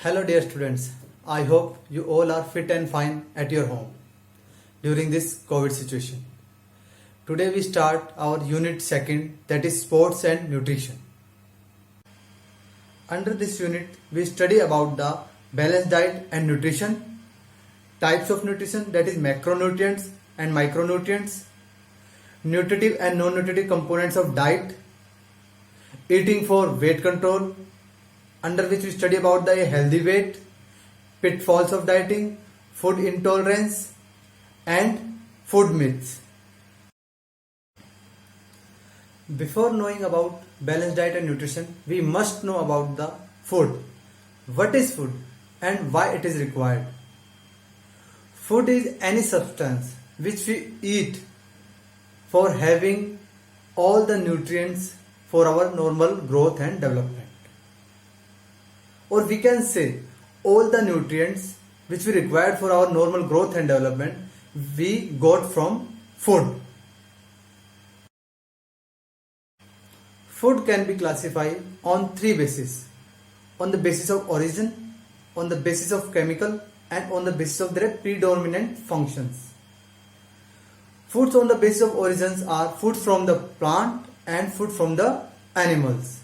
Hello dear students, I hope you all are fit and fine at your home during this COVID situation. Today we start our unit 2nd, that is sports and nutrition. Under this unit we study about the balanced diet and nutrition, types of nutrition, that is macronutrients and micronutrients, nutritive and non-nutritive components of diet, eating for weight control, under which we study about the healthy weight, pitfalls of dieting, food intolerance and food myths. Before knowing about balanced diet and nutrition, we must know about the food. What is food and why it is required? Food is any substance which we eat for having all the nutrients for our normal growth and development. Or we can say all the nutrients which we require for our normal growth and development we got from food. Food can be classified on three bases: on the basis of origin, on the basis of chemical and on the basis of their predominant functions. Foods on the basis of origins are foods from the plant and food from the animals.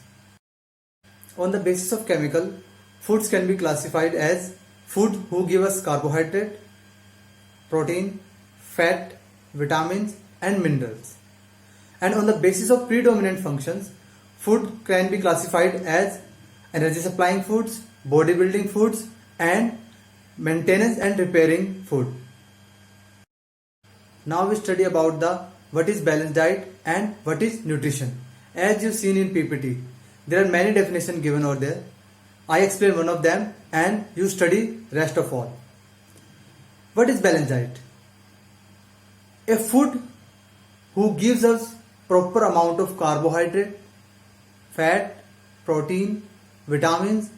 On the basis of chemical, foods can be classified as food who give us carbohydrate, protein, fat, vitamins and minerals. And on the basis of predominant functions, food can be classified as energy supplying foods, bodybuilding foods and maintenance and repairing food. Now we study about the what is balanced diet and what is nutrition. As you've seen in PPT, there are many definitions given over there. I explain one of them and you study rest of all. What is balanced diet? A food who gives us proper amount of carbohydrate, fat, protein, vitamins,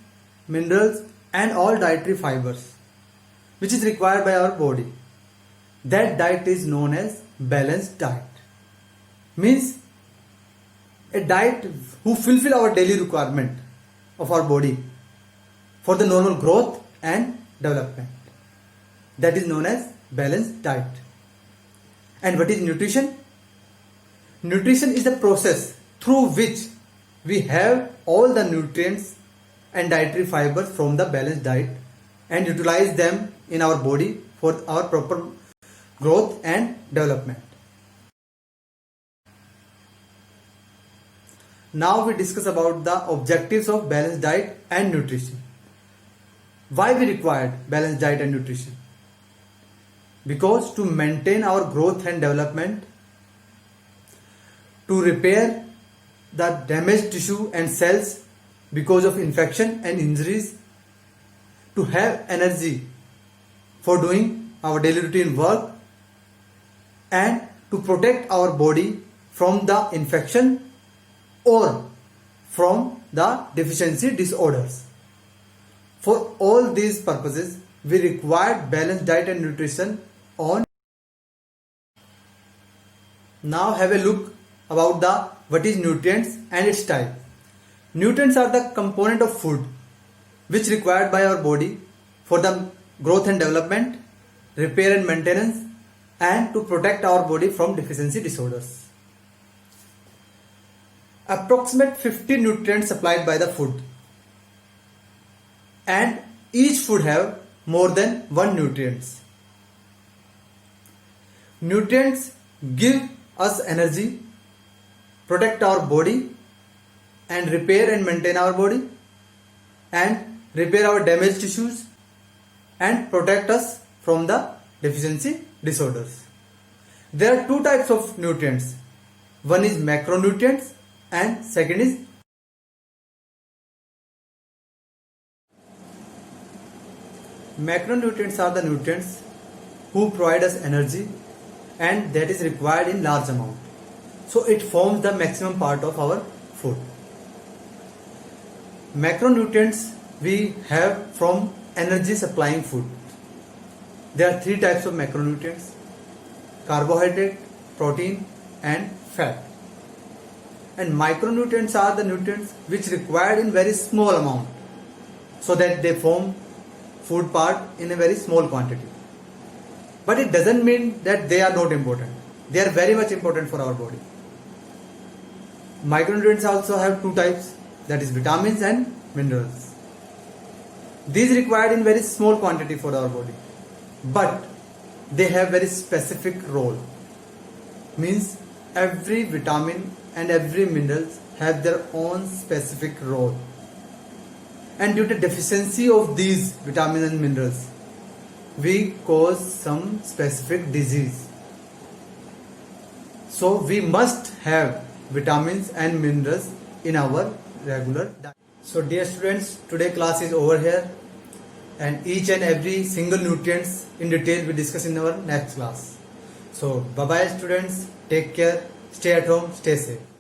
minerals and all dietary fibers which is required by our body. That diet is known as balanced diet. Means a diet who fulfill our daily requirement of our body for the normal growth and development. That is known as balanced diet. And what is nutrition? Nutrition is the process through which we have all the nutrients and dietary fibers from the balanced diet and utilize them in our body for our proper growth and development. Now we discuss about the objectives of balanced diet and nutrition. Why we required balanced diet and nutrition? Because to maintain our growth and development, to repair the damaged tissue and cells because of infection and injuries, to have energy for doing our daily routine work, and to protect our body from the infection or from the deficiency disorders. For all these purposes, we require balanced diet and nutrition on. Now have a look about the what is nutrients and its type. Nutrients are the component of food which required by our body for the growth and development, repair and maintenance and to protect our body from deficiency disorders. Approximate 50 nutrients supplied by the food, and each food have more than one nutrients. Nutrients give us energy, protect our body and repair and maintain our body and repair our damaged tissues and protect us from the deficiency disorders. There are two types of nutrients. One is macronutrients and second is macronutrients are the nutrients who provide us energy and that is required in large amount. So it forms the maximum part of our food. Macronutrients we have from energy supplying food. There are three types of macronutrients: carbohydrate, protein and fat. And micronutrients are the nutrients which required in very small amount. so that they form food part in a very small quantity. But it doesn't mean that they are not important. They are very much important for our body. Micronutrients also have two types, that is vitamins and minerals. These required in very small quantity for our body, but they have very specific role. Means every vitamin and every minerals have their own specific role. And due to deficiency of these vitamins and minerals, we cause some specific disease. So we must have vitamins and minerals in our regular diet. So dear students, today class is over here, and each and every single nutrients in detail we discuss in our next class. So bye bye students, take care, stay at home, stay safe.